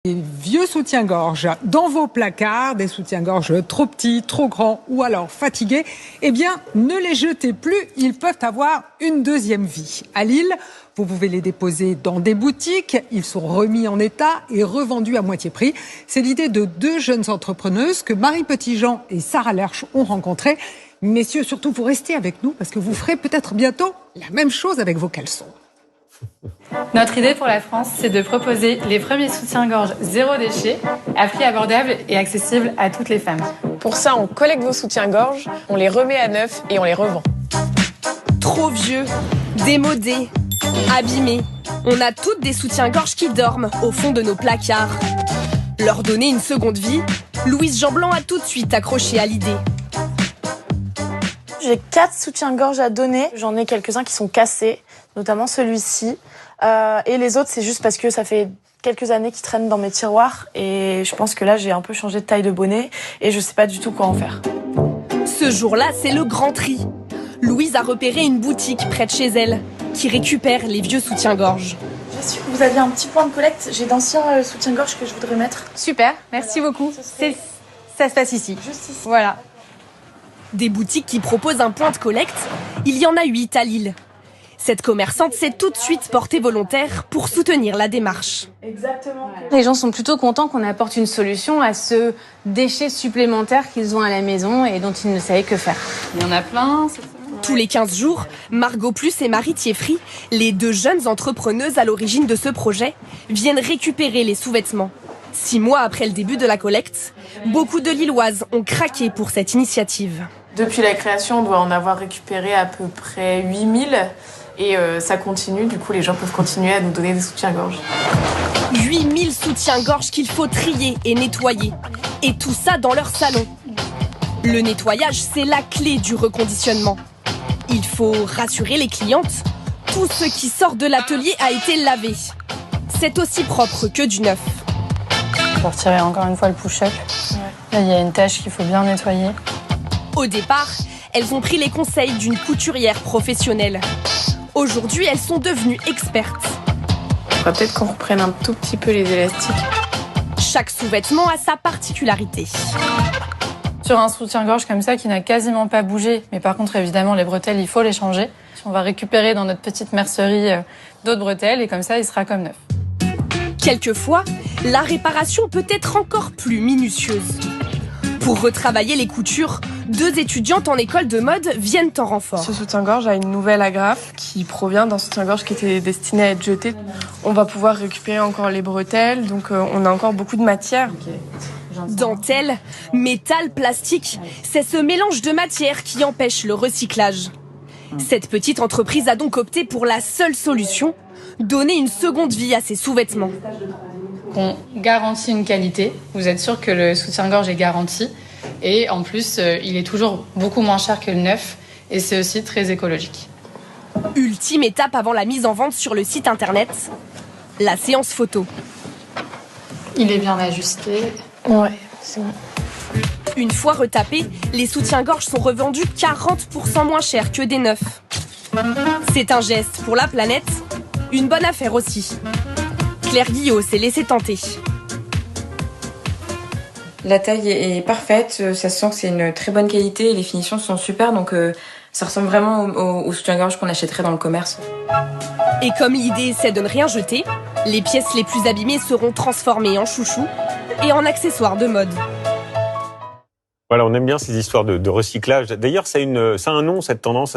Des vieux soutiens-gorge dans vos placards, des soutiens-gorge trop petits, trop grands ou alors fatigués, eh bien, ne les jetez plus, ils peuvent avoir une deuxième vie. À Lille, vous pouvez les déposer dans des boutiques, ils sont remis en état et revendus à moitié prix. C'est l'idée de deux jeunes entrepreneuses que Marie Petitjean et Sarah Lerche ont rencontrées. Messieurs, surtout, vous restez avec nous parce que vous ferez peut-être bientôt la même chose avec vos caleçons. Notre idée pour la France, c'est de proposer les premiers soutiens-gorge zéro déchet, à prix abordable et accessible à toutes les femmes. Pour ça, on collecte vos soutiens-gorge, on les remet à neuf et on les revend. Trop vieux, démodés, abîmés, on a toutes des soutiens-gorge qui dorment au fond de nos placards. Leur donner une seconde vie, Louise Jeanblanc a tout de suite accroché à l'idée. J'ai 4 soutiens-gorge à donner. J'en ai quelques-uns qui sont cassés, notamment celui-ci. Et les autres, c'est juste parce que ça fait quelques années qu'ils traînent dans mes tiroirs. Et je pense que là, j'ai un peu changé de taille de bonnet et je sais pas du tout quoi en faire. Ce jour-là, c'est le grand tri. Louise a repéré une boutique près de chez elle qui récupère les vieux soutiens-gorge. J'ai su que vous aviez un petit point de collecte. J'ai d'anciens soutiens-gorge que je voudrais mettre. Super, merci beaucoup. Ça se passe ici. Juste ici. Voilà. Des boutiques qui proposent un point de collecte, il y en a 8 à Lille. Cette commerçante s'est tout de suite portée volontaire pour soutenir la démarche. Exactement. Les gens sont plutôt contents qu'on apporte une solution à ce déchet supplémentaire qu'ils ont à la maison et dont ils ne savaient que faire. Il y en a plein. Tous les 15 jours, Margot Plus et Marie Thieffry, les deux jeunes entrepreneuses à l'origine de ce projet, viennent récupérer les sous-vêtements. 6 mois après le début de la collecte, beaucoup de Lilloises ont craqué pour cette initiative. Depuis la création, on doit en avoir récupéré à peu près 8000. Et ça continue, du coup les gens peuvent continuer à nous donner des soutiens-gorge. 8000 soutiens-gorge qu'il faut trier et nettoyer. Et tout ça dans leur salon. Le nettoyage, c'est la clé du reconditionnement. Il faut rassurer les clientes. Tout ce qui sort de l'atelier a été lavé. C'est aussi propre que du neuf. Je vais retirer encore une fois le push-up. Là, il y a une tache qu'il faut bien nettoyer. Au départ, elles ont pris les conseils d'une couturière professionnelle. Aujourd'hui, elles sont devenues expertes. Il faudra peut-être qu'on reprenne un tout petit peu les élastiques. Chaque sous-vêtement a sa particularité. Sur un soutien-gorge comme ça qui n'a quasiment pas bougé, mais par contre évidemment les bretelles il faut les changer. On va récupérer dans notre petite mercerie d'autres bretelles et comme ça il sera comme neuf. Quelquefois, la réparation peut être encore plus minutieuse. Pour retravailler les coutures, 2 étudiantes en école de mode viennent en renfort. Ce soutien-gorge a une nouvelle agrafe qui provient d'un soutien-gorge qui était destiné à être jeté. On va pouvoir récupérer encore les bretelles, donc on a encore beaucoup de matière. Dentelle, métal, plastique, c'est ce mélange de matières qui empêche le recyclage. Cette petite entreprise a donc opté pour la seule solution, donner une seconde vie à ses sous-vêtements. On garantit une qualité, vous êtes sûr que le soutien-gorge est garanti et en plus il est toujours beaucoup moins cher que le neuf et c'est aussi très écologique. Ultime étape avant la mise en vente sur le site internet, la séance photo. Il est bien ajusté. Ouais, c'est bon. Une fois retapés, les soutiens-gorge sont revendus 40% moins cher que des neufs. C'est un geste pour la planète, une bonne affaire aussi. Claire Guillot s'est laissée tenter. La taille est parfaite, ça se sent que c'est une très bonne qualité, les finitions sont super, donc ça ressemble vraiment au soutien-gorge qu'on achèterait dans le commerce. Et comme l'idée c'est de ne rien jeter, les pièces les plus abîmées seront transformées en chouchous et en accessoires de mode. Voilà, on aime bien ces histoires de recyclage. D'ailleurs, ça a un nom, cette tendance.